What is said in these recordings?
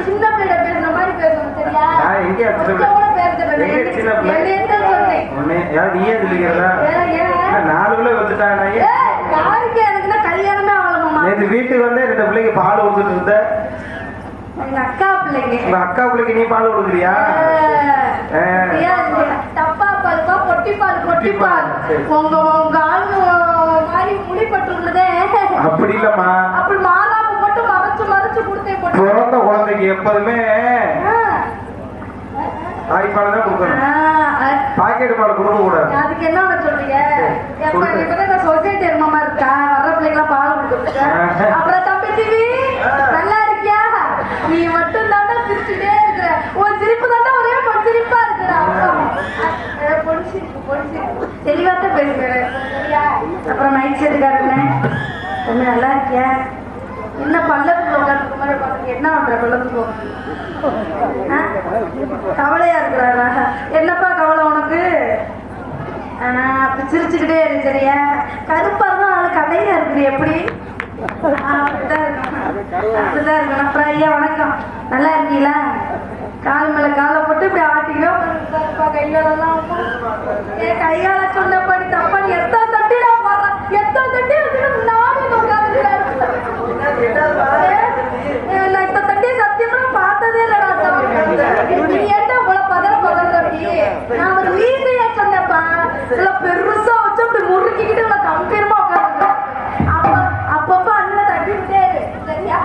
சின்ன பிள்ளை பேசுற மாதிரி பேசணும் சரியா? எங்க சின்ன பிள்ளை நீயே சொல்லிக்கிறதா? 4 கிலோ வந்துட்டாங்க. யாருக்கு எனக்குன்னா கல்யாணமே ஆகலமாமா. நேற்று வீட்டுக்கு வந்து 2 பிள்ளைக்கு பால் கொடுத்துட்டு இருந்த. எங்க அக்கா பிள்ளைங்க. உங்க அக்கா பிள்ளைக்கு நீ பால் கொடுக்குறியா? டப்பா பால்ப்பா, பொட்டி பால், பொட்டி பால். உங்க ஆளு மாதிரி முடிப்பட்டுள்ளதே. அப்படி இல்லம்மா, அப்படி மாறாம போட்டு மறைச்சு மறைச்சு கொடுத்தே போட்டு. பிறந்த குழந்தைக்கு எப்போதுமே தாய்ப்பால் தான் கொடுக்கணும். பாக்கெட் பால் கொடுக்க கூடாது. அதுக்கு என்ன சொல்றீங்க? இப்பதான் சொசைட்டி இருமாமா இருக்கா, வர்ற பிள்ளைங்களா பால் கொடுத்துருக்க. அப்புறம் தம்பி டிவி நல்லா இருக்கியா? நீ மட்டும் தாண்டா சிரிச்சுட்டே இருக்கிற. உன் சிரிப்பு தாண்டா ஒரே சிரிப்பா இருக்கிற. தெளிவாத்தான் பேசுகிறேன். அப்புறம் நைட் செட்டுக்காரண்ணே ரொம்ப நல்லா இருக்கியா? என்ன பள்ளத்துக்கு உட்காந்துக்கு மாதிரி உட்காந்து என்ன பண்ற? பள்ளத்துக்கு கவலையா இருக்கிறாரா? என்னப்பா கவலை உனக்கு? அப்படி சிரிச்சுக்கிட்டே இருக்கு சரியா? கருப்பா தான் அது கடையா இருக்குது. எப்படி அப்படிதான் இருக்கணும். அப்புறம் ஐயா வணக்கம், நல்லா இருக்கீங்களா? கால் மேல காலை போட்டு இப்படி ஆட்டிக்கிறோம். கைகாலெல்லாம் கைகால சொன்னபடி தப்பா நீ எத்தனை தட்டிடா போடுற? எத்தனை தட்டி நானும் உட்காந்து நான் இந்த தட்டியை சத்தியமா பார்த்ததே இல்லடா. ஏன்டா உங்களை பதறி நான் ஒரு வீட்டையா சொன்னப்பா இல்ல பெருசா வச்சு அப்படி முறுக்கிக்கிட்டு உங்களை கம்பீரமா உட்காந்து அப்பப்ப அண்ணன் தட்டிக்கிட்டே சரியா?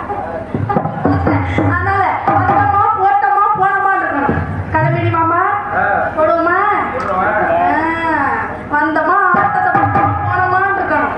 அதனால வந்தமா போட்டமா போனமா இருக்கணும். கிளம்பிடி மாமா போடுவோமா? வந்தமா ஆட்டத்தை போனமா இருக்கணும்.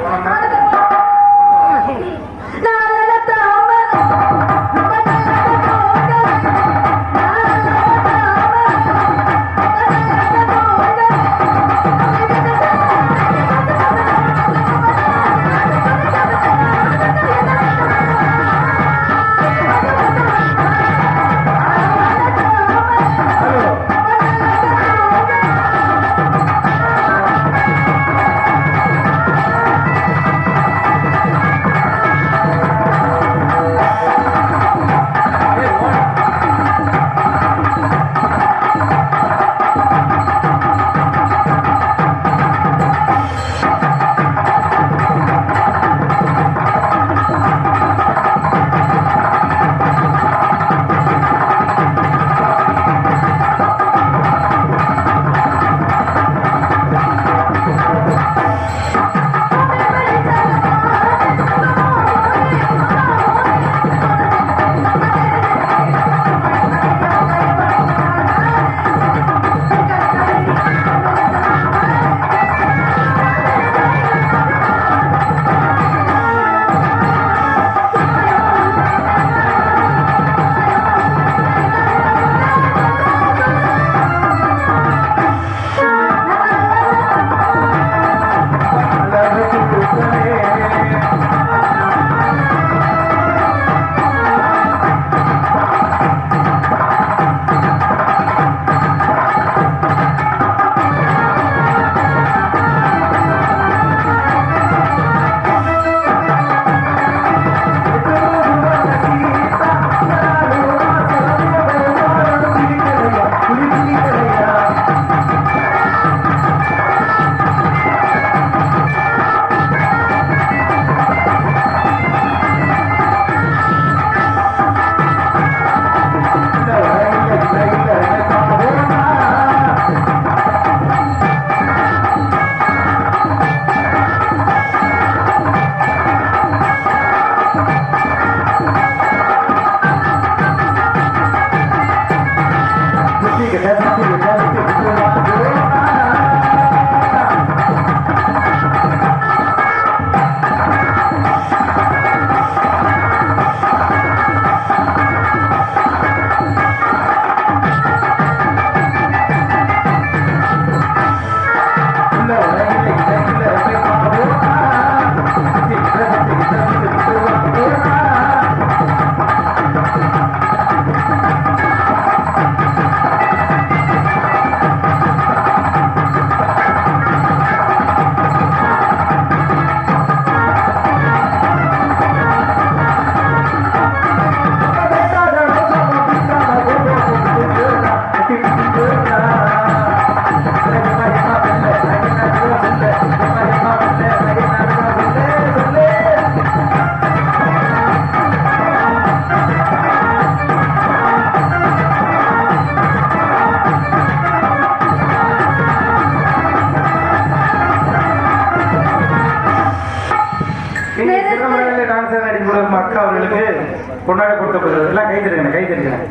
கை தருக்கணும் கை தருக்கணும்.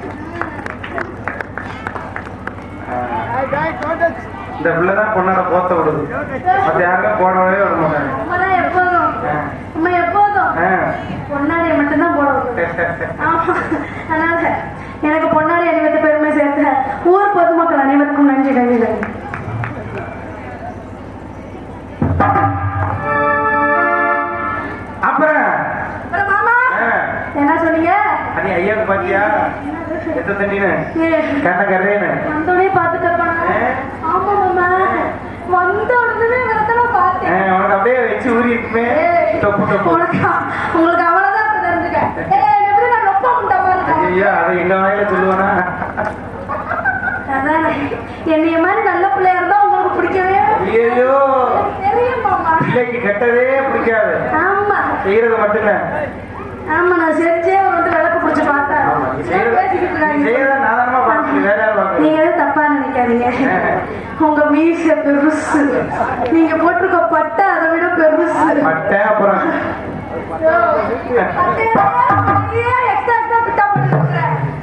இந்த பிள்ளைதான் பொண்ணோட போத்த விடுது. மற்ற யாருமே போடவே விட மாட்டாங்க. அம்மாதான் எப்போதும் அம்மா எப்போதும் பொன்னாடியை மட்டும்தான் போட விடுது. ஆமா, அதனால எனக்கு பொன்னாடி அணிவத்து பெருமை சேர்த்த ஊர் பொதுமக்கள் அனைவருக்கும் நன்றி. கவிதை அப்புறம் மாமா என்ன சொன்னீங்க? அடி ஐயாவுக்கு பாத்தியா எத்த தண்டின்னு கண்ண கரையன்னு வந்தோடனே பார்த்துட்டப்பா. ஆமா மாமா, வந்த உடனே வரத்தெல்லாம் பார்த்தேன். உனக்கு அப்படியே வச்சு ஊறி இருக்குமே. உங்களுக்கு அவ்வளவுதான் அப்படி தெரிஞ்சுக்க. எப்படி நான் நொப்ப முட்டா பாருங்க. ஐயா அதை எங்க வாயில சொல்லுவானா? அதான் என்னைய மாதிரி நல்ல பிள்ளையா இருந்தா உங்களுக்கு பிடிக்கவே. ஐயோ தெரியும் மாமா, பிள்ளைக்கு கெட்டதே பிடிக்காது. ஆமா செய்யறது மட்டும்தான். ஆமா, நான் செஞ்சே ஒரு வந்து விளக்கு பிடிச்சு பார்த்தேன். நீங்க எதுவும் தப்பா நினைக்காதீங்க. உங்க மீச பெருசு, நீங்க போட்டிருக்க பட்டை அதை விட பெருசு. பட்டை அப்புறம்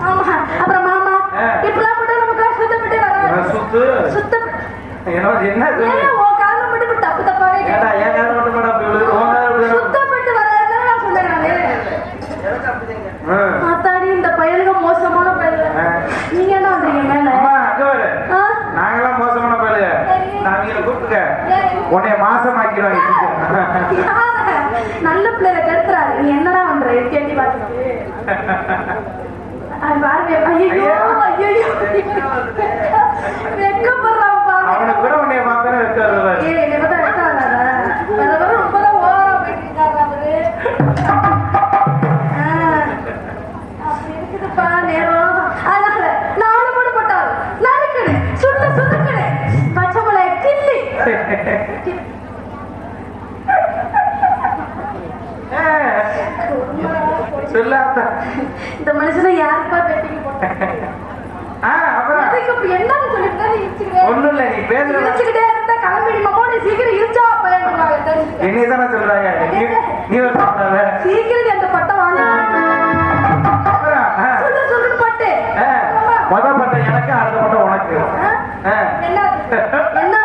ஆமா. அப்புறம் மாமா இப்பெல்லாம் மட்டும் நமக்கு சுத்தப்பட்டு வர சுத்து சுத்த என்ன உன் கால மட்டும் தப்பு தப்பாவே கேட்டா என் கால மட்டும் சுத்தப்பட்டு வர நான் சொன்னேன். மாத்தாடி இந்த பயலுக மோசமான பயலுக. நீங்க என்ன பண்றீங்க மேல? நாங்கெல்லாம் மோசமான பயலுக. நான் கூப்பிட்டுக்க உன்னைய மாசம் ஆக்கிடுவாங்க. நல்ல பிள்ளைல கெடுத்துறாரு. நீ என்னடா பண்ற கேட்டி பாத்துட்டு வெக்கப்படுறாப்பா. அவனுக்கு கூட உன்னைய பார்த்தானே வெக்க வருவாரு. ரொம்பதான் ஓவரா போயிட்டு இருக்காரு அவரு. அப்படி இருக்குதுப்பா நேரம். அதனால நாலு மூணு போட்டாரு நறுக்கடு சுட்டு சுருக்கடு பச்சை மிளகாய் கிள்ளி சொல்லாத. இந்த மனுஷனை யாருப்பா பெட்டிக்கு போட்டாங்க? என்னன்னு சொல்லிட்டு ஒண்ணும் இல்ல, நீ பேசுற இடிச்சுக்கிட்டே இருந்தா கிளம்பிடுமா? நீ சீக்கிரம் இருச்சா பையன் என்னதானே சொல்றாங்க. நீ சீக்கிரம் அந்த பட்டம் வாங்க. சொல்லு பட்டு மொத பட்டம் எனக்கு, அடுத்த பட்டம் உனக்கு. என்ன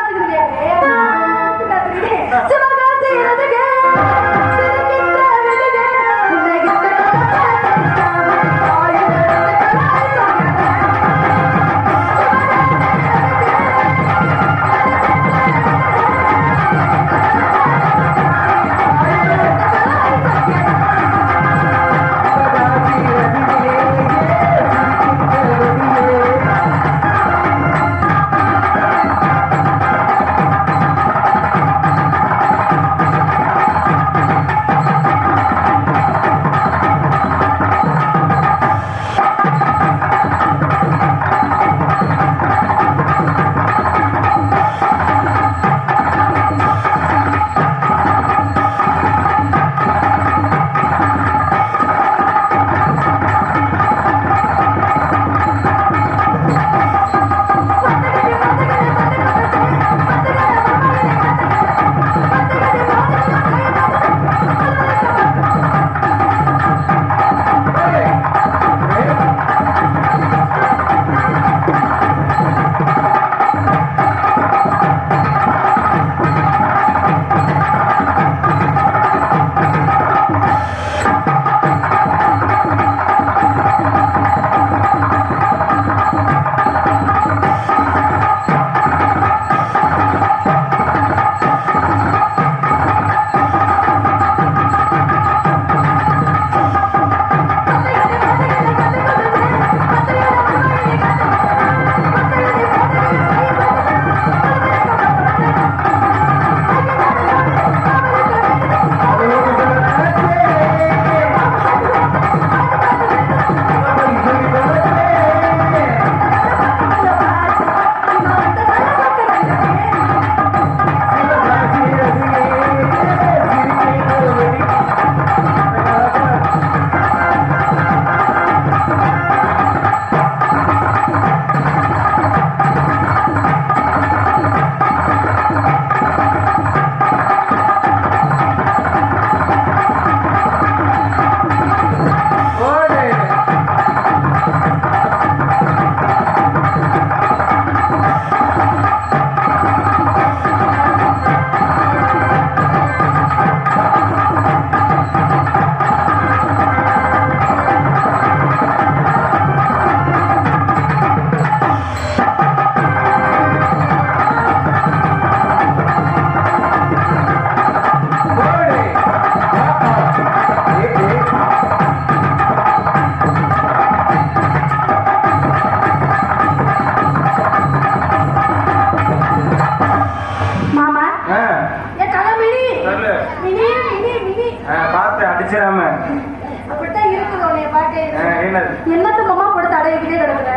என்னத்த மாமா போட்டு தடவிக்கிட்டே கிடக்குற?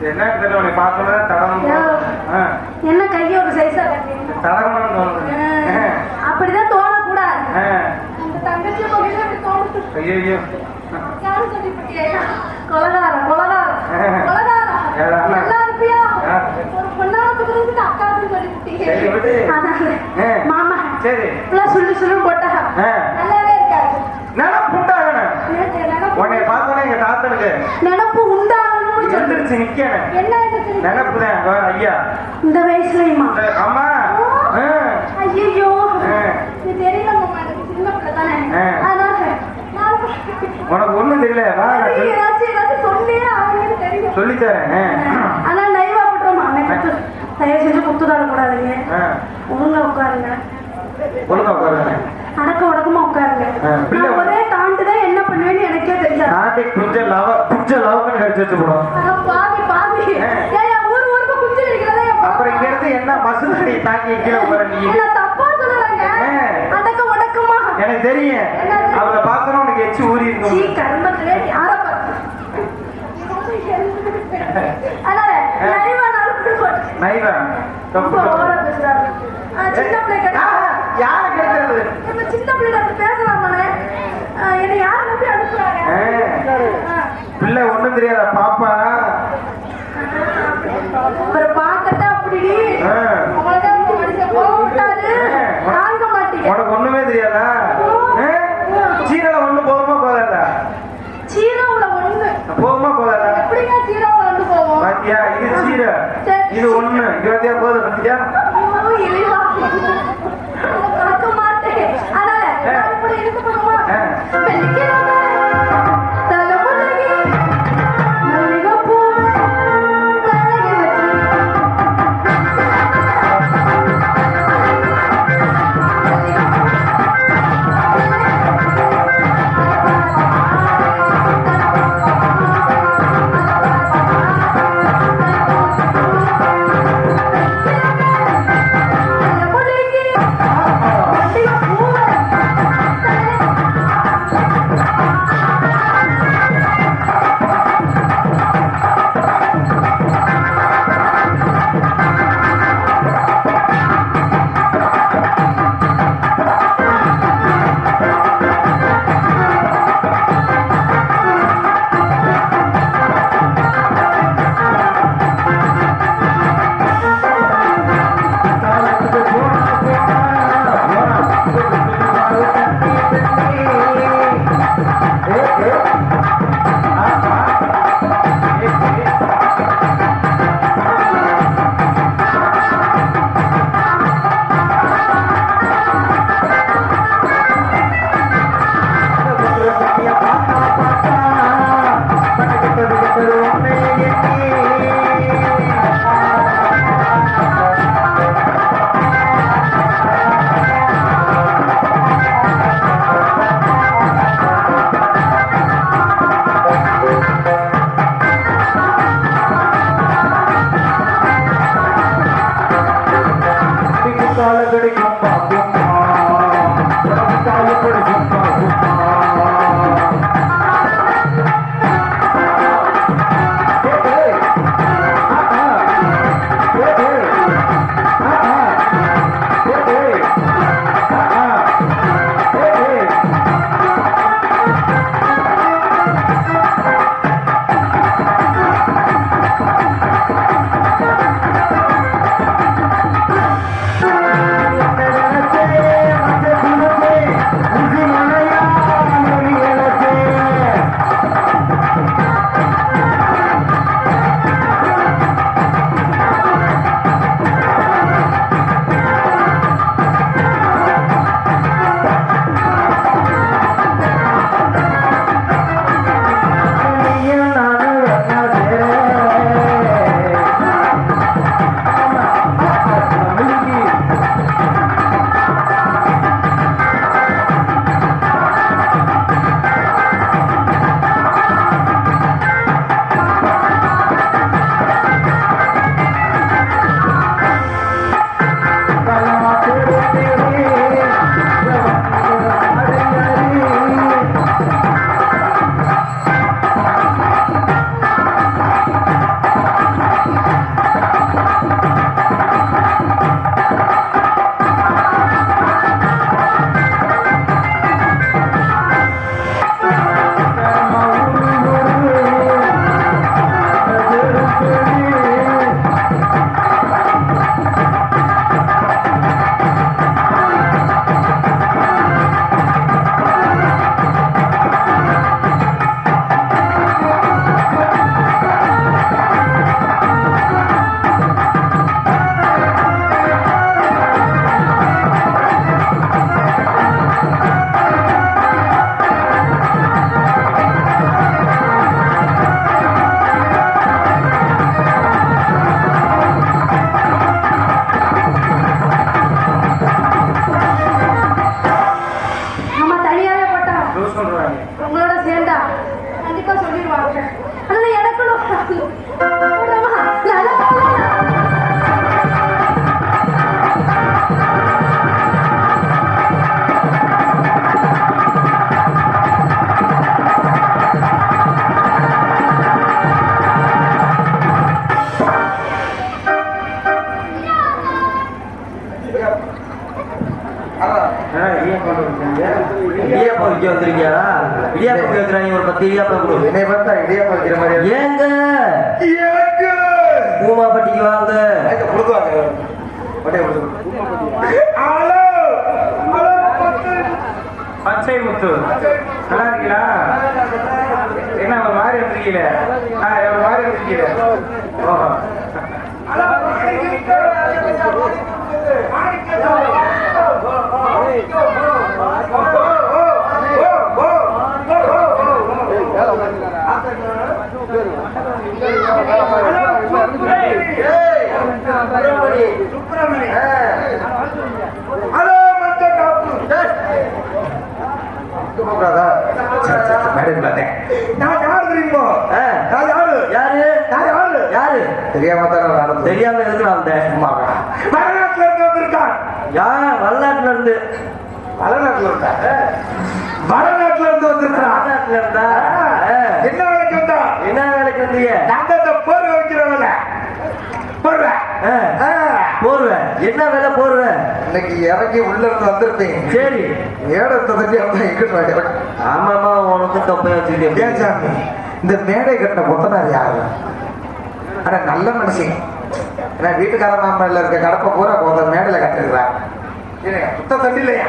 என்ன தெரியல உன்னை பார்க்கணும் தடவணும். என்ன கையை ஒரு சைஸா கட்டி தடவணும்னு தோணுது. அப்படிதான் தோணக்கூடாது. அந்த தங்கச்சி பகுதியில அப்படி தோணுது. ஐயோ யாரும் சொல்லிவிட்டே கொலகாரம் கொலகாரம் கொலகாரம் நல்லா இருப்பியா? ஒரு பொண்ணாத்துக்கு அக்காவுக்கு சொல்லிவிட்டீங்க. மாமா சரி சொல்லி சொல்லி போட்டா நல்லாவே இருக்காது. நினப்பு உண்டாகணும். உன்னை பார்த்தோன்னே எங்க தாத்தனுக்கு நினப்பு உண்டாகணும். எழுந்திருச்சு நிக்கணும். என்ன நினப்பு தான் ஐயா இந்த வயசுலயுமா? ஆமா. ஐயோ இது தெரியல மாமா, எனக்கு சின்ன பிள்ளை தானே. அதனால உனக்கு ஒண்ணும் தெரியல. சொல்லி தரேன். ஆனா நைவா பண்றோமா? தயவு செஞ்சு குத்துதாட கூடாதுங்க. ஒழுங்கா உட்காருங்க. ஒழுங்கா உட்காருங்க. அடக்க உடக்கமா உட்காருங்க. நான் ஒரே தாண்டுதான் என்ன பண்ணுவேன்னு எனக்கே தெரியாது. கொஞ்சம் லவக்கன்னு கடிச்சு வச்சு போடும். பாவி பாவி ஊர் ஊருக்கு குஞ்சு இருக்கிறதா? அப்புறம் இங்க இருந்து என்ன மசுதடி தாக்கி கீழே போற நீ? தப்பா சொல்லலாங்க. அடக்க உடக்கமா எனக்கு தெரியும். அவளை பார்த்தோன்னா உனக்கு எச்சு ஊறி இருக்கும். கர்மத்திலே யார நைவா சின்ன பிள்ளை யாரை கேட்கறது? சின்ன பிள்ளை பேசலாமானே? என்னை யாரு நம்பி அனுப்புறாங்க? பிள்ளை ஒண்ணும் தெரியாத பாப்பா. அப்புறம் பார்க்கத்தான் அப்படி தாங்க மாட்டீங்க. உனக்கு ஒண்ணுமே தெரியாதா? சீரல ஒண்ணு போகுமா போதாதா? சீரவுல ஒண்ணு போகுமா போதாதா? எப்படிங்க சீரவுல வந்து போவோம்? பாத்தியா, இது சீர, இது ஒண்ணு. இருபத்தியா போகுது பாத்தியா? பார்க்க மாட்டேன். அதனால இப்படி இருக்க போறோமா? வெள்ளிக்கிழமை தலைமுறைக்கு மல்லிகைப்பூ தலையை வச்சு தலைமுறைக்கு வைக்கிற மாதிரி ஏங்க ஏங்க பூமாப்பட்டிக்கு வாங்க. கொடுத்துவாங்க. ஹலோ ஹலோ பச்சை முத்து நல்லா இருக்கீங்களா? என்ன ஒரு மாதிரி இருக்கீங்க? ஒரு மாதிரி இருக்கீங்க. ஓஹோ தெரியாம எதுக்கு வடநாட்டுல இருந்து வந்திருக்கான். யார் வடநாட்டுல இருந்து? வடநாட்டுல இருந்தா வடநாட்டுல இருந்து வந்திருக்கான். வடநாட்டுல இருந்தா என்ன வேலைக்கு வந்தா? என்ன வேலைக்கு வந்தீங்க? நாங்க இந்த போர்வை வைக்கிற வேலை. போர்வை போர்வேன். என்ன வேலை போர்வேன்? இன்னைக்கு இறங்கி உள்ள இருந்து வந்திருப்பீங்க. சரி ஏடத்தை தட்டி அவன் எங்கிட்டு ஆமாமா உனக்கு தொப்பைய வச்சுக்கிட்டேன். ஏன் சாமி இந்த மேடை கட்டின கொத்தனார் யாரு? ஆனா நல்ல மனுஷன். ஏன்னா வீட்டுக்கார மாமல்ல இருக்க கடப்பை பூரா மேடையில கட்டிருக்கிறான். சுத்த தண்ணி இல்லையா?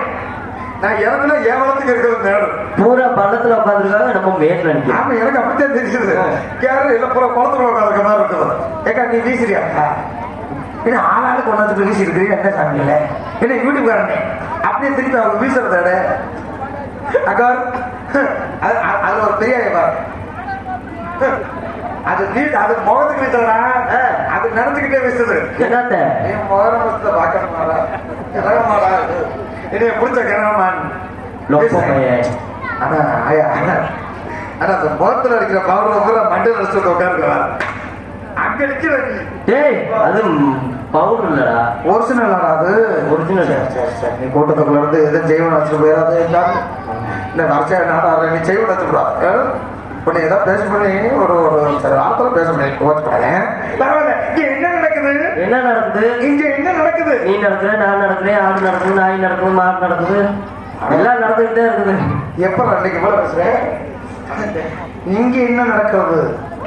நான் இறந்துல ஏவலத்துக்கு இருக்கிறது மேடம் பூரா பள்ளத்துல உட்காந்துருக்காங்க. நம்ம மேட்ல நிற்கிறோம். ஆமா எனக்கு அப்படித்தான் தெரியுது. கேரள இல்ல பூரா குளத்துல உட்காந்துருக்க மாதிரி இருக்குது. ஏக்கா நீ வீசுறியா? ஏன்னா ஆளாளுக்கு ஒன்னாச்சுட்டு வீசி இருக்கிறீங்க. என்ன சாமி இல்லை என்ன யூடியூப்காரனே அப்படியே திருப்பி அவங்க வீசுறத அக்கா அது ஒரு பெரிய அது வீட்டு அது முகத்துக்கு வீசுறா. அது நடந்துகிட்டே வீசுது. என்னத்த நீ முகரமத்தை பார்க்கணுமாடா கிரகமாடா என்னைய பிடிச்ச கிரகமான். ஆனா ஆயா ஆனா அந்த முகத்துல இருக்கிற பவர் பூரா மண்டல் அடிச்சுட்டு உட்காந்துருக்கா. அங்க நிக்கிற டேய் அது பவுடர் இல்லடா, ஒரிஜினல். அது ஒரிஜினல். நீ கூட்டத்துக்குள்ள இருந்து எதுவும் ஜெய்வன் வச்சுட்டு போயிடாது. இல்ல வரிசையா நாடாடுற நீ ஜெய்வன் வச்சுக்கூடாது. உன்னை ஏதாவது பேச பண்ணி ஒரு சில வார்த்தை பேச பண்ணி கோச்சுக்கூடாது. பரவாயில்ல. இங்க என்ன நடக்குது? என்ன நடக்குது? இங்க என்ன நடக்குது? நீ நடக்குற, நான் நடக்கிறேன், ஆடு நடக்குது, நாய் நடக்குது, மாடு நடக்குது, எல்லாம் நடந்துகிட்டே இருக்குது. எப்ப அன்னைக்கு போல பேசுறேன். இங்க என்ன நடக்கிறது?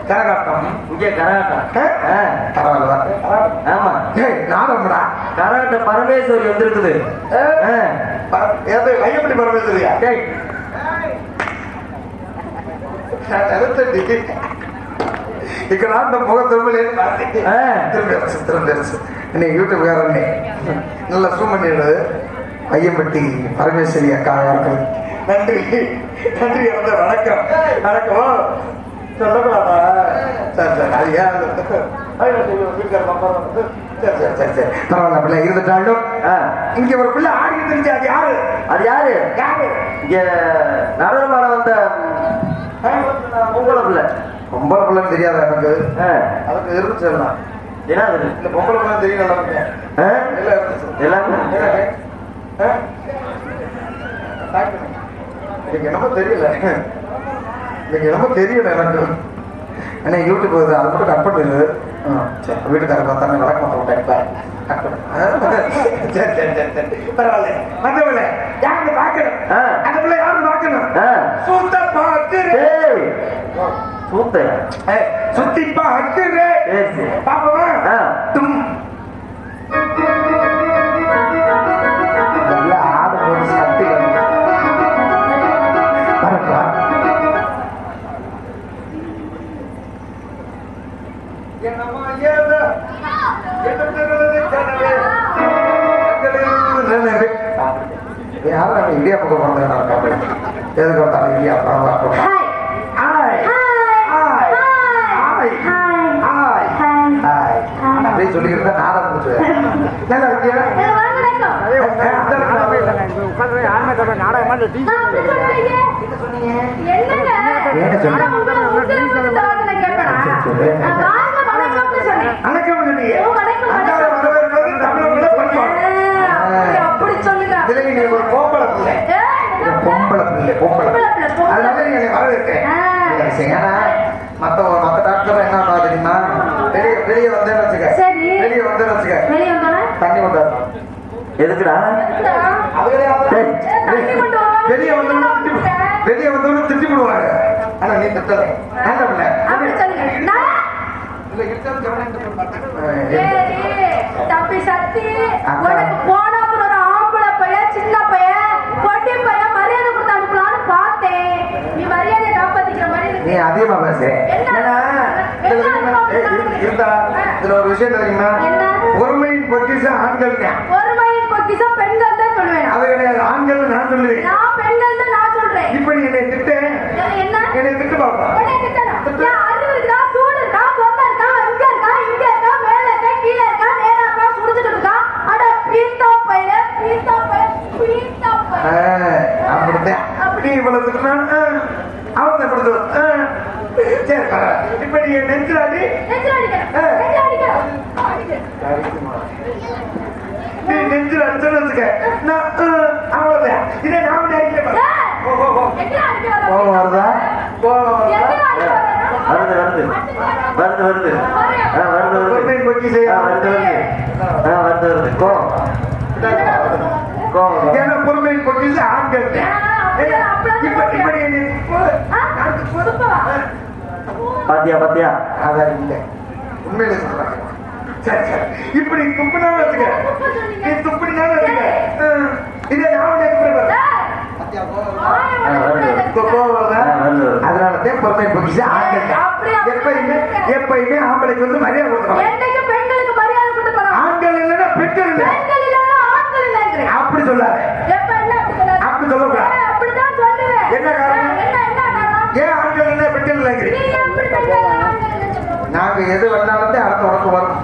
கரகாட்டம். இங்க கரகாட்டம். பரவாயில்ல. ஆமா நாடம்டா. கரகாட்ட பரமேஸ்வரி வந்திருக்குது. ஐயப்படி பரமேஸ்வரியா? இங்க நான் முக திரும்பலே திரும்ப யூடியூப்காரனே நல்லா சூம் பண்ணிடுறது. ஐயம்பட்டி பரமேஸ்வரி அக்கா அவர்கள் நன்றி நன்றி. வணக்கம் வணக்கம் சொல்லக்கூடாதா? சரி சரி அது ஏன் பரவாயில்ல. பிள்ளை இருந்துட்டாலும் இங்க ஒரு பிள்ளை ஆடி தெரிஞ்சு அது யாரு? அது யாரு? யாரு இங்க நடனமாட வந்த பொம்பளை பிள்ளை. பொம்பளை பிள்ளைன்னு தெரியாத எனக்கு. அதுக்கு இருந்துச்சு எல்லாம். ஏன்னா இந்த பொம்பளை பிள்ளை தெரியல எல்லாமே என்னமோ தெரியல. என்னமோ தெரியல எனக்கு. என்ன யூடியூப் அதை மட்டும் கட் பண்ணுது. வீட்டுக்கார பார்த்தா வழக்க மாட்டேன். சரி சரி சரி சரி பரவாயில்ல. வந்தவங்கள யாரு பார்க்கணும்? அந்த பிள்ளை யாரு பார்க்கணும்? சுத்த பார்க்கிறேன். சுத்தி பார்க்கிறேன். பாப்பமா ஆடு போது சக்தி பரப்பா. யாரும் இடியாப்பக்கம் பிறந்த எதுக்கு வந்தாலும் இடியாப்பம். அப்படியே சொல்லிக்கிட்டு நாடகம் முடிச்சுவேன். நல்லா இருக்கியா? ஒரு பொம்பளை பிள்ளை பொம்பளை பிள்ளை பொம்பளை அதனால நீங்க வரவேற்கிறேன். ஏன்னா மத்த டாக்டர் என்ன தெரியுமா? வெளியே வந்தேன்னு வச்சுக்க. வெளியே வந்தேன்னு வச்சுக்க தண்ணி கொண்டு வரணும். எதுக்குடா? வெளியே வந்தவங்க திட்டி விடுவாங்க. ஆனா நீ திட்டல. சரி, தம்பி சக்தி, அக்கா. உனக்கு போன அப்புறம் ஒரு ஆம்பளை பையன், சின்ன பையன், பொட்டி பையன் மரியாதை கொடுத்து அனுப்பலாம்னு பார்த்தேன். நீ மரியாதையை காப்பாத்திக்கிற மாதிரி இருக்கு. நீ அதிகமா பேசு. என்ன? ஏன்னா, இதுல தெரியுமா? இருந்தா இதுல ஒரு விஷயம் தெரியுமா? என்ன? பொறுமையின் பொக்கிஷம் ஆண்கள் தான். ஒருமையின் பொக்கிஷம் பெண்கள் தான் சொல்லுவேன். அது கிடையாது, ஆண்கள் நான் சொல்லுவேன். நான் பெண்கள் தான் நான் சொல்றேன். இப்ப நீ என்னை திட்டு, என்ன? என்னை திட்டு பாப்பா. உன்னை திட்டணும். ஏன் அறிவு இருக்கா, சூடு இருக்கா, சொந்த இருக்கா, இங்க இருக்கா, இங்க இருக்கா, மேல இருக்கா, கீழே இருக்கா, நேரா இருக்கா, சுடிச்சிட்டு இருக்கா? அட பீத்தா பையல, பீத்தா பையல, பீத்தா பையல. அப்படித்தான். நீ இவ்வளவு திட்டுனா, அவன் தான் கொடுத்து. சரி பரவாயில்ல. இப்ப நீ நெஞ்சில் அடி. நெஞ்சில அடிக்கணும். நெஞ்சில அடிக்கணும். நீ நெஞ்சில் அடிச்சோன்னு வச்சுக்க. நான் அவ்வளவுதான். இதை நாம அடிக்கல. நெஞ்சில அடிக்க வர. கோவம் வருதா? கோவம் வருதா? நெஞ்சில அடிக்க வர. வருது வருது வருது வருது வருது வருது பொறுமையின் பொக்கிஷம். வருது வருது வருது கோ கோ ஏன்னா பொறுமையின் பொக்கிஷம் ஆண்கள் தான். இப்ப நீ என்னை பாத்தியா பாத்தியா அதான் இல்லை, உண்மையிலே சொல்றேன். சரி சரி, இப்படி துப்புனாலும் வச்சுக்க, நீ துப்பினாலும் வச்சுக்க. இதை நான் அதனாலதான் பொறுமை பொக்கிஷ ஆண்கள் எப்பயுமே எப்பயுமே ஆம்பளைக்கு வந்து மரியாதை கொடுக்கணும். என்னைக்கு பெண்களுக்கு மரியாதை கொடுக்கணும். ஆண்கள் இல்லைன்னா பெண்கள் இல்லை. பெண்கள் இல்லைன்னா ஆண்கள் இல்லைங்கிறேன். அப்படி சொல்லாத. எப்ப என்ன அப்படி சொல்லாத? அப்படி சொல்லக்கூடாது. அப்படிதான் சொல்லுவேன். என்ன காரணம்? என்ன காரணம்? ஏன் ஆண்கள் இல்லை பெண்கள் இல்லைங்கிறீங்க? நீ எப்படி பெண்கள் ஆண்கள் இல்லைன்னு சொல்ற? நாங்க எது வேணாலும் அடுத்த உனக்கு வரும்.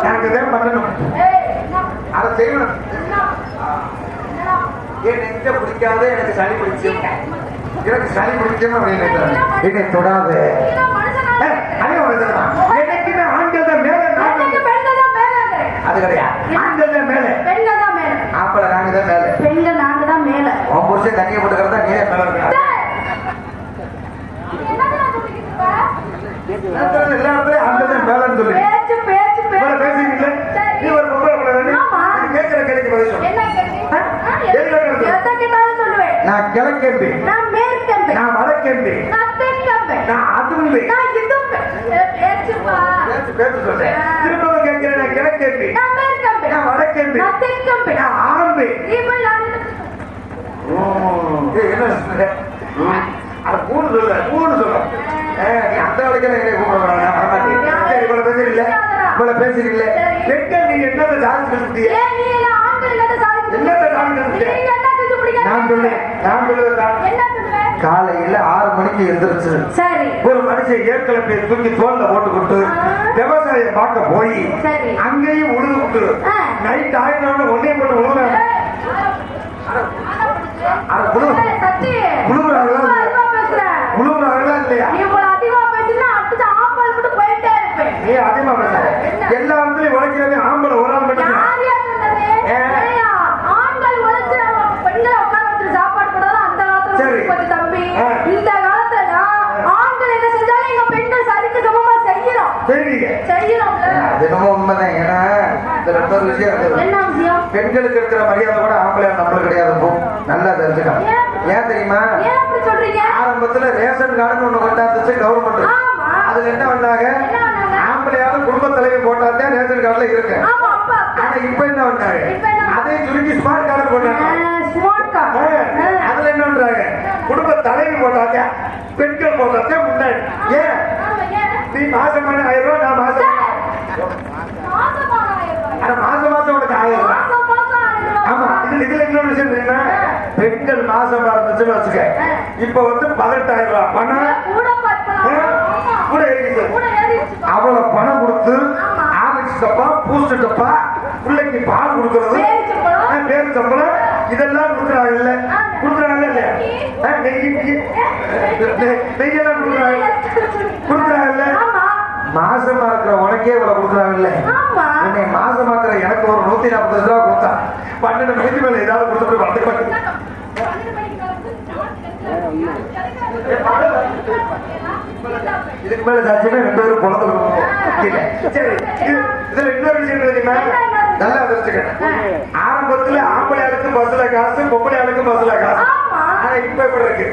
நாங்க தான் பண்ணணும், ஏய், என்ன? அதை செய்யணும். என்ன? என் நெஞ்ச பிடிக்காத, எனக்கு சளி பிடிச்சு, எனக்கு சளி பிடிக்கணும் அப்படின்னு என்னை தொடாது. நீதான் மனுஷனால அதே ஒரு எனக்குமே ஆண்கள் தான் மேல, என்னைக்கு பெண்கள் தான் மேலங்கிறேன். அது கிடையாது, ஆண்கள் தான் மேல, பெண்கள் தான் மேல. ஆம்பளை நாங்க தான் மேல. பெண்கள் நாங்க தான் மேல. உன் புருஷன் தண்ணியை போட்டுக்கிறதா நீ மேல இருக்க. டேய், நீ என்னடா சொல்லிக்கிட்டு இருக்க? எல்லா இடத்துலயும் ஆண்கள் தான் மேலன்னு சொல்லி பேச்சு பேச்சு இவ்வளவு பேசுறீங்களே. நீ ஒரு பொம்பளை பிள்ளை தானே? ஆமா. நீ கேட்கிற கேள்விக்கு பதில் சொல்லு. என்ன கேள்வி? எதுல கேள்வி? எதை கேட்டாலும் சொல்லுவேன். நான் கிழக்கம்பி, நான் மேற்கம்பி, நான் வடக்கம்பி, நான் தெற்கம்பி, நான் அதும்பி. நான் இதும்பி. பேச்சுப்பா. பேசு சொல்றேன். திரும்பவும் கேட்கிறேன். நான் கிழக்கம்பி, நான் மேற்கம்பி, நான் வடக்கம்பி, நான் தெற்கம்பி, நான் ஆரம்பி. நீ போய் நான் என்ன சொல்ற? அது மூணு சொல்ல, மூணு சொல்ல. நீ அந்த வழக்கில் என்னை கூப்பிட சரி, இவ்வளவு பேசுறீங்களே, இவ்வளவு பேசுறீங்களே. பெண்கள் நீங்க என்னத்தை சாதிச்சு கொடுத்தீங்க? ஏன் நீ எல்லாம் ஆண்கள் என்னத்தை சாதிச்சு என்னத்தை சாதிச்சு கொடுத்தீங்க? நீங்க என்ன செஞ்சு பிடிக்காது? நான் சொல்லுவேன். என்ன சொல்லுவேன்? காலையில 6 மணிக்கு எழுந்திருச்சு சரி ஒரு மனுஷன் ஏற்கனவே தூக்கி தோல்ல போட்டு கொடுத்து விவசாயம் பார்க்க போய் சரி. அங்கேயும் உழுது விட்டு நைட் ஆயினோட ஒன்னே போட்டு உழுகுறாங்க. சத்தி உழுகுறாங்களா அதிகமா பேசுற. உழுகுறாங்களா இல்லையா? நீ இவ்வளவு அதிகமா பேசினா அடுத்து ஆம்பல் விட்டு போயிட்டே இருப்பேன். நீ அதிகமா பேசுற. எல்லா இடத்துலயும் உழைக்கிறவே ஆம்பளை ஒரு ஆள் மட்டும் தான். யார் யார் சொன்னது? ஏய்யா, ஆண்கள் உழைச்சு பெண்களை உட்கார வச்சு சாப்பாடு போடாத அந்த காலத்துல சரி. போச்சு தம்பி. இந்த காலத்துல ஆண்கள் என்ன செஞ்சாலும் எங்க பெண்கள் சரிக்கு சமமா செய்யறோம். தெரியுங்க. செய்யறோம்ல. அது என்னமோ உண்மைதான். ஏன்னா இதுல இன்னொரு விஷயம் இருக்குது. என்ன விஷயம்? பெண்களுக்கு இருக்கிற மரியாதை கூட ஆம்பளை நம்மளுக்கு கிடையாது. போ, நல்லா தெரிஞ்சுக்கலாம். ஏன் தெரியுமா? ஏன் அப்படி சொல்றீங்க? ஆரம்பத்துல ரேஷன் கார்டுன்னு ஒண்ணு கொண்டாந்துச்சு கவர்மெண்ட். ஆமா. அதுல என்ன பண்ணாங்க? என்ன பண்ணாங்க? ஆம்பளையாவது குடும்ப தலைவி போட்டாதான் ரேஷன் கார்டுல இருக்கு. ஆமா அப்பா. ஆனா இப்ப என்ன பண்ணாங்க? இப்ப என்ன? அதே சுருக்கி ஸ்மார்ட் கார்டு போட்டாங்க. Smart card. அதுல என்ன பண்றாங்க? குடும்ப தலைவி போட்டாங்க, பெண்கள் போட்டாங்க முன்னாடி. ஏன்? ஆமா ஏன்? நீ மாசமான 1000 ரூபாய், நான் மாசம் மாசமான 1000 ரூபாய். ஆனா மாசம் உனக்கு 1000 ரூபாய். மாசம் மாசம் 1000 ரூபாய். ஆமா. இதுல இன்னொரு விஷயம் தெரியுமா? பெண்கள் மாசமா இருந்துச்சுன்னு வச்சுக்க, இப்ப வந்து 18,000 ரூபாய் பணம் கூட பார்க்கலாம். ஆமா. கூட ஏறிடுச்சு. கூட ஏறிடுச்சு. அவ்வளவு பணம் கொடுத்து ஆமா. ஆரஞ்சு டப்பா, பூஸ்ட் டப்பா, பிள்ளைக்கு பால் கொடுக்கறது, பேரிச்சம்பழம். பேரு சம்பளம், இதெல்லாம் கொடுக்குறாங்கல்ல. கொடுக்குறாங்கல்ல இல்லையா? நெய்யெல்லாம் கொடுக்குறாங்கல்ல. ஆமா. மாசமா இருக்கிற உனக்கே இவ்வளவு கொடுக்குறாங்கல்ல. ஆமா. என்னை மாசமா இருக்கிற எனக்கு ஒரு 145 ரூபா கொடுத்தா 12 மணிக்கு மேல ஏதாவது கொடுத்துட்டு வந்து 12 மணிக்கு மேல வந்து இதுக்கு மேல சாட்சியமே 2 பேரும் குழந்தை. சரி, இதுல இன்னொரு விஷயம் தெரியுமா? நல்லா தெரிஞ்சுக்கணும். ஆரம்பத்துல ஆம்பளை ஆளுக்கு பஸ்ல காசு, பொம்பளை ஆளுக்கு பஸ்ல காசு. ஆமா. ஆனா இப்ப எப்படி இருக்கு?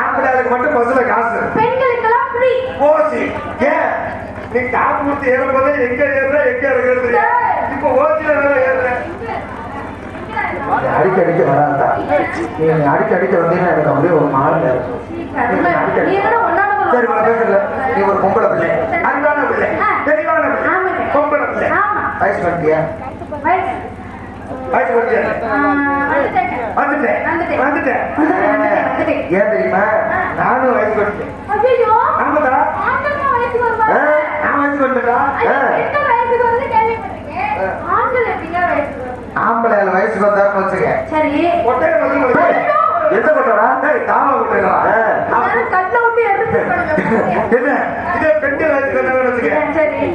ஆம்பளை ஆளுக்கு மட்டும் பஸ்ல காசு. பெண்களுக்கெல்லாம் ஃப்ரீ. போச்சு. ஏன்? நீ காப்பு கொடுத்து ஏறும் போதே எங்க ஏறுற எங்க இருக்கிறது இப்ப ஓச்சில வேற ஏறுற அடிக்க அடிக்க வராதா நீ அடிக்க அடிக்க வந்தீங்கன்னா எனக்கு அப்படியே ஒரு மாதிரி சரி பேசல நீ ஒரு பொம்பளை பிள்ளை அறிவான பிள்ளை தெளிவான பிள்ளை பொம்பளை பிள்ளை வயசு பண்ணியா வயசு பண்ணியா வந்துட்டேன் ஏன் தெரியுமா நானும் வயசு பண்ணிட்டேன் ஆமாடா நான் வயசு பண்ணிட்டா ஆம்பளை வயசுக்கு வந்தாருன்னு வச்சுக்க கொட்டையை வந்து எந்த கொட்டடா தாவ கொட்டையா என்ன இதே பெண்கள் வயசுக்கு வந்தவங்க வச்சுக்க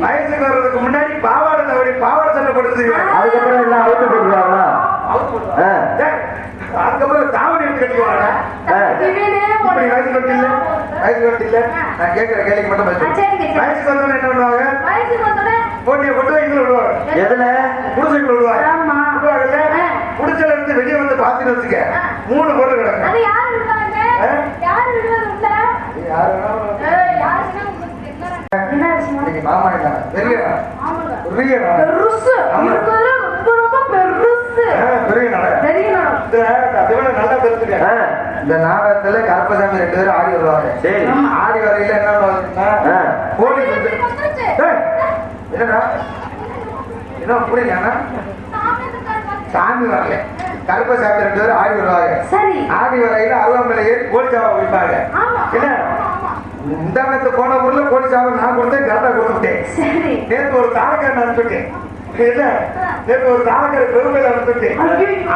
வயசுக்கு வர்றதுக்கு முன்னாடி பாவாடை சண்டை போடுறது அதுக்கப்புறம் எல்லாம் அவுத்து போடுவாங்களா அதுக்கப்புறம் தாவணி எடுத்து கட்டிக்குவாங்க வயசு கட்டி இல்ல நான் கேட்கிற கேள்விக்கு மட்டும் வயசுக்கு வந்தவங்க என்ன பண்ணுவாங்க போட்டியை கொண்டு வைக்கல விடுவாங்க எதுல குடிசைக்குள்ள விடுவாங்க குடிசைல இருந்து வெளியே வந்து பாத்துட்டு வச்சுக்க 3 பொருள் கிடக்கும் மாமா பெரிய இந்த நாடகத்துல கருப்பசாமி 2 பேரும் ஆடி வருவாங்க ஆடி வரையில என்ன போலி என்னடா என்ன புரியல சாமி வரல கருப்பசாமி 2 பேரும் ஆடி வருவாங்க ஆடி வரையில அருவாமலை ஏறி கோழி சாவா குடிப்பாங்க என்ன இந்த போன ஊர்ல கோழி சாவா நான் கொடுத்தேன் கரெக்டா கொடுத்துட்டேன் நேற்று ஒரு தாரக்காரன் அனுப்பிட்டேன் என்ன நேற்று ஒரு தாரக்கார பெருமையில அனுப்பிட்டேன்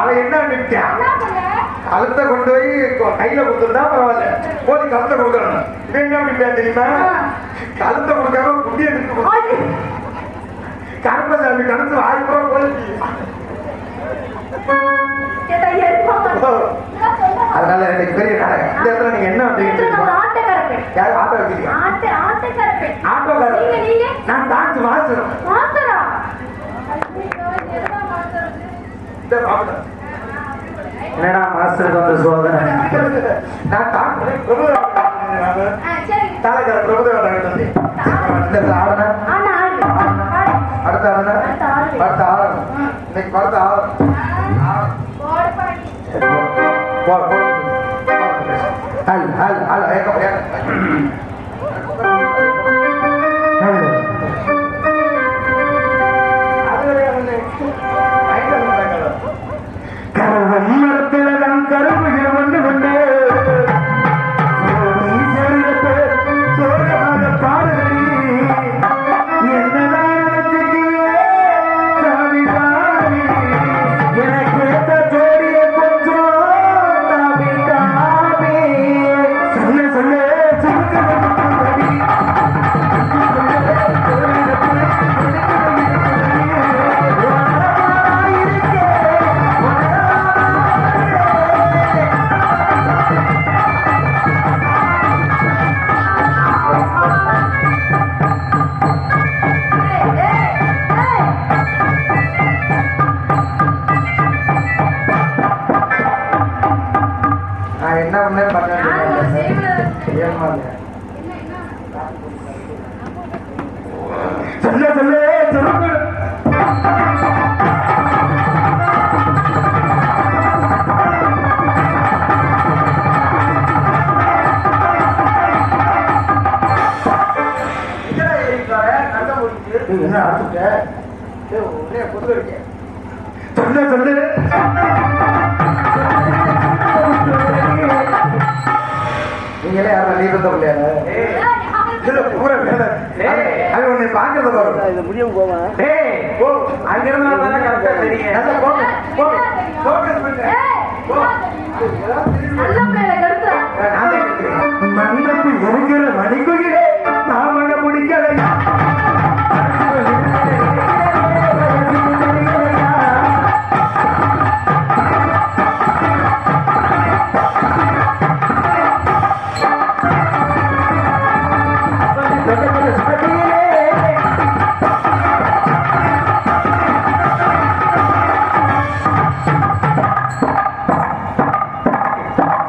அவன் என்ன அனுப்பிட்டான் கழுத்தை கொண்டு போய் கையில கொடுத்துருந்தா பரவாயில்ல கோழி கழுத்தை கொடுக்கணும் என்ன அனுப்பிட்டா தெரியுமா கழுத்தை கொடுக்காம குட்டியை எடுத்து கருப்பசாமி கணத்து 1000 ரூபாய் கோழி அதனால எனக்கு பெரிய நாடகம் இந்த இடத்துல நீங்க என்ன யாரும் ஆட்டோ வச்சிருக்கீங்க ஆட்டோக்காரர் நான் டான்ஸ் மாஸ்டர் என்னடா மாஸ்டருக்கு வந்து சோதனை நான் தாலக்கார பிரபுதேவன் ஆடன அடுத்த ஆடன அடுத்த ஆடணும் இன்னைக்கு படுத்த ஆடணும் நீங்களே யாரும் நீ இருந்த பிள்ளையா பூரா அது உன்னை பாக்குறத பாருங்க முடியும் போவேன் அங்கிருந்து இருக்கிற மணிக்குகிறே நாம முடிக்கலை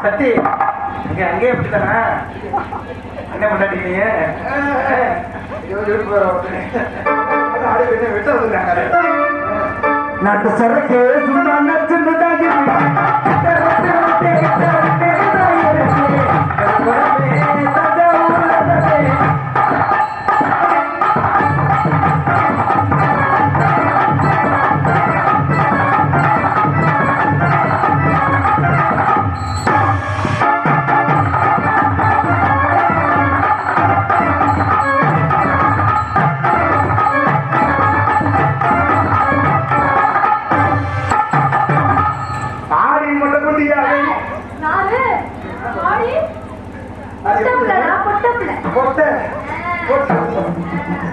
சத்தி அங்கே அப்படித்தானா என்ன பண்ணாட்டீங்க நாட்டு சரக்கு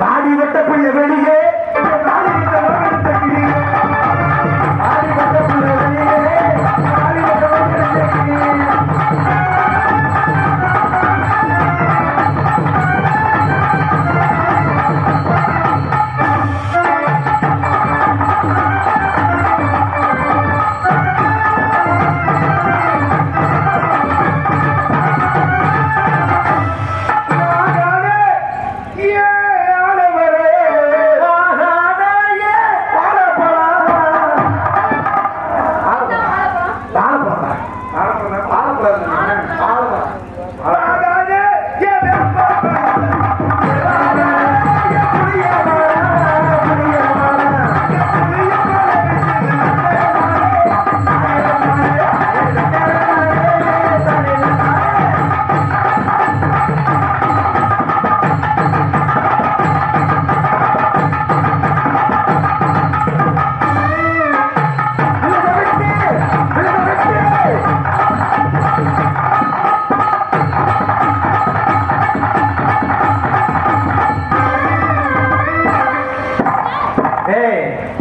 பாடி வட்ட புள்ள வெளியே பாடி வட்ட புள்ள வெளியே பாடி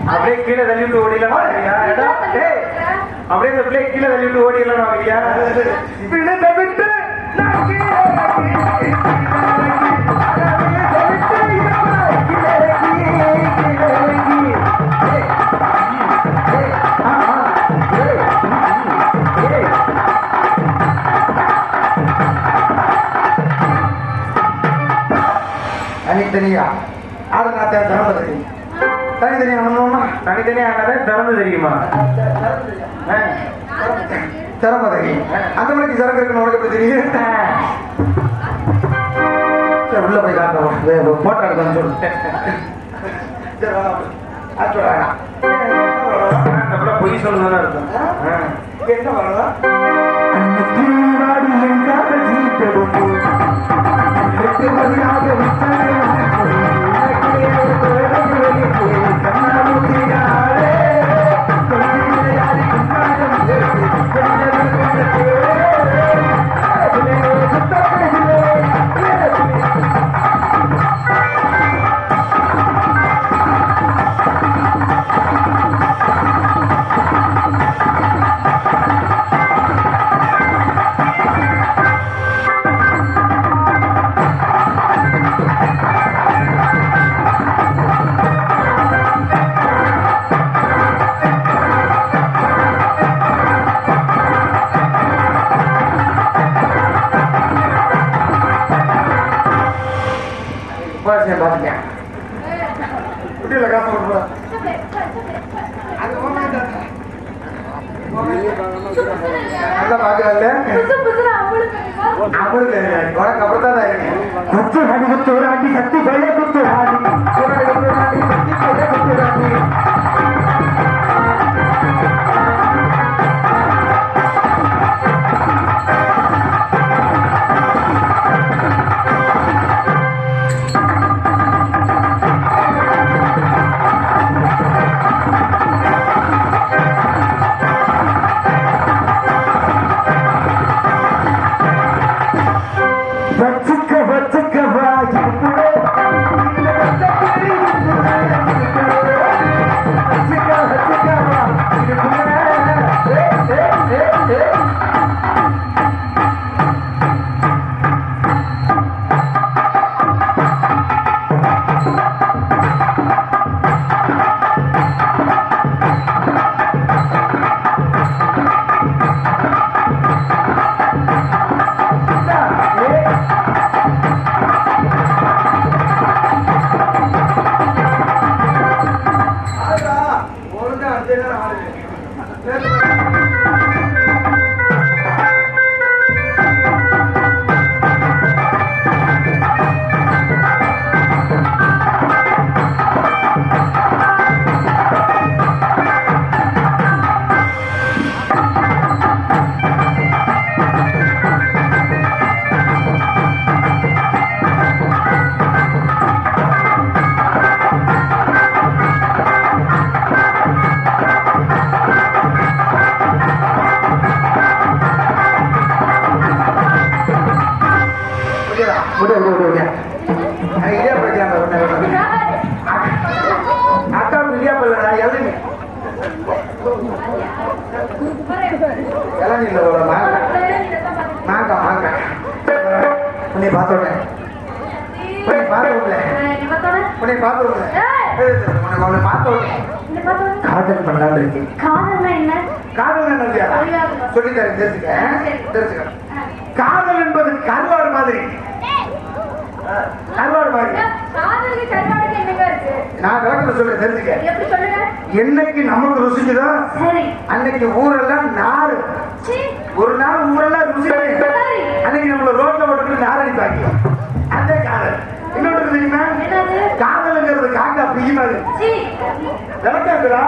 அப்படியே கீழே தள்ளிட்டு ஓடிடலாம் அப்படியே இந்த பிள்ளை கீழே தள்ளிட்டு ஓடிடலாம் வாங்கியா விழுந்த விட்டு தனித்தனியா ஆடு நான் திறந்தது தனித்தனியா தனித்தனியா திறந்து தெரியுமா திறமை தெரியும் அந்த மணிக்கு சரக்கு இருக்குன்னு உனக்கு எப்படி தெரியும் உள்ள போய் காட்டுவோம் போட்டோ எடுக்கணும்னு சொல்லிட்டு பொய் சொல்லுதான் இருக்கும் என்ன பண்ணலாம் வச்சுக்க அக்கா இல்லையா பிள்ளடா எழுதுங்க இளநீல ஒரு மாங்கா உன்னை பார்த்தோன்னே உன்னை பார்த்தோன்னே உன்னை பார்த்தோன்னே காதல் பண்ணலான்னு இருக்கு. காதல் என்ன சொல்லித்தரேன், தெரிஞ்சுக்க. காதல் என்பது கருவாடு மாதிரி. கருவாடு மாதிரி நான் விளக்கத்தை சொல்றேன், தெரிஞ்சுக்க. என்னைக்கு நமக்கு ருசிக்குதோ அன்னைக்கு ஊரெல்லாம் நாடு. ஒரு நாள் ஊரெல்லாம் ருசி அன்னைக்கு நம்மள ரோட்ல போட்டு நார் அடிப்பாங்க. அந்த காதல். இன்னொன்று தெரியுமா, காதலுங்கிறது காக்கா பிடிக்காது. விளக்கா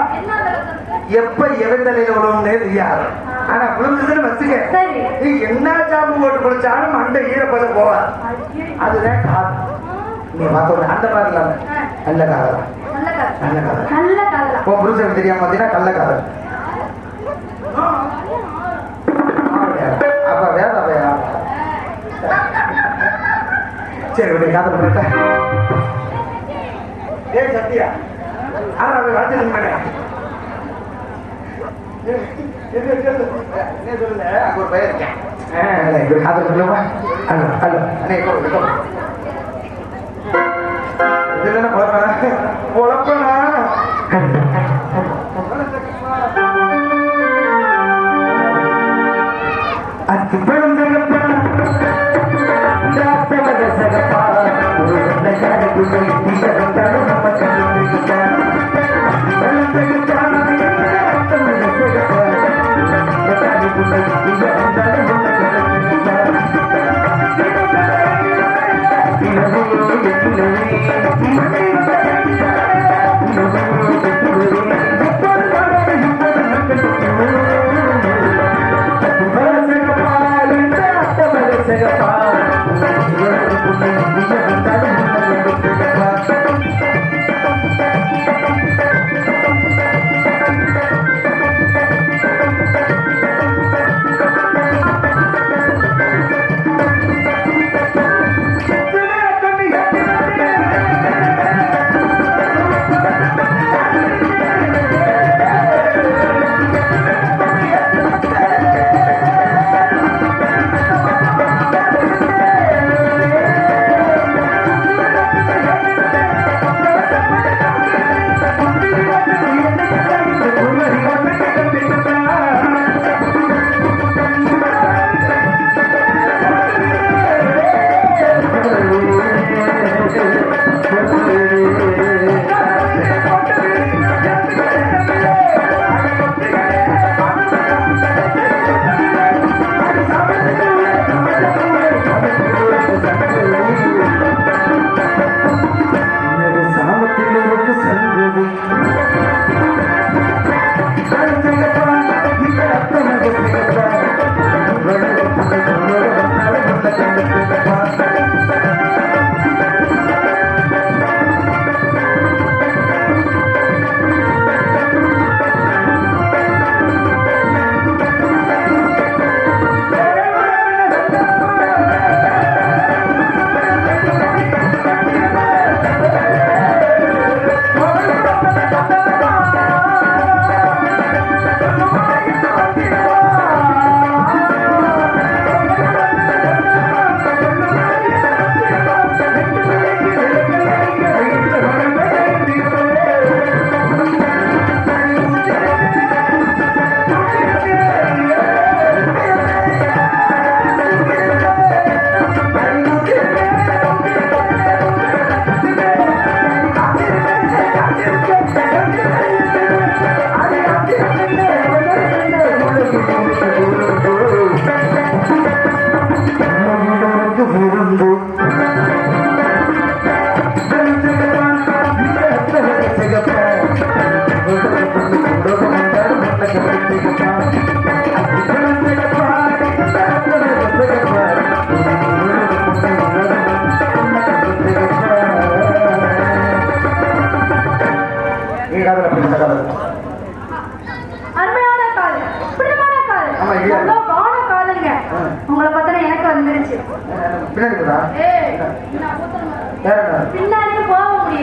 எப்ப எவந்தலையில விழுவும்னே தெரியாது. ஆனா விழுந்ததுன்னு வச்சுக்க, நீ என்ன சாப்பு போட்டு குளிச்சாலும் அந்த ஈரப்பத போவாது. அதுதான் காதல். நீ பார்த்தோம் அந்த மாதிரி இல்லாம நல்ல காதல். நல்ல காதல் உன் புருஷனுக்கு தெரியாம பார்த்தீங்கன்னா கள்ள காதல். அப்ப வேற சரி உடைய காதல் பண்ணிட்ட. ஏ சத்தியா ஆனா அவன் வாழ்த்து பண்ண சொல்லுங்க. அங்க ஒரு பையன் இருக்கேன். காதல் சொல்லுவா. ஹலோ ஹலோ அண்ணே இதுல பொழப்பனா அது பிறந்தகப்பா சகப்பா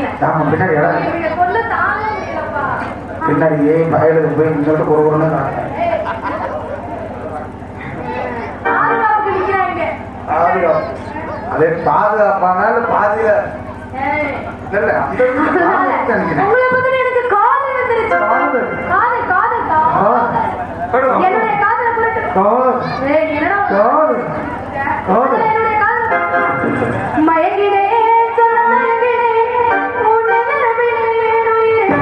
முடியல ஆமா பின்னாடி இடம் இவங்க கொல்ல தாங்க முடியலப்பா பின்னாடி வயலுக்கு போய் சொல்லிட்டு ஒரு ஒன்று பாதுகாப்புக்கு நிக்கிறாங்க அதே பாதுகாப்பானால பாதியில ஏய், இல்ல அந்த நினைக்கிறேன் உங்களை பத்தி எனக்கு காதல் வந்துருச்சு காதல். காதல் காதல் காதல் என்னுடைய காதலை புரட்டு ஏய், என்னடா காதல். காதல். என்னுடைய காதல் மயங்கினே சொன்ன மயங்கினே உன்னை நிரம்பினேன் உயிரே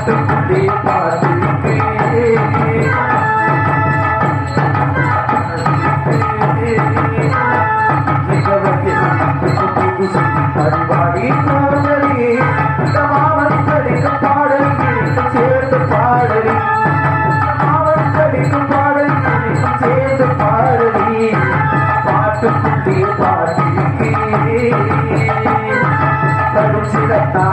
பாட்டுக்குள்ளே பாட்டு அறிவாடி பாடலி மாவட்டடிக்கும் பாடல் சேர்ந்து பாடலி மாவட்டடிக்கும் பாடல் சேர்ந்து பாடலி பாட்டுக்குள்ளே பாடி படிச்சிடத்தா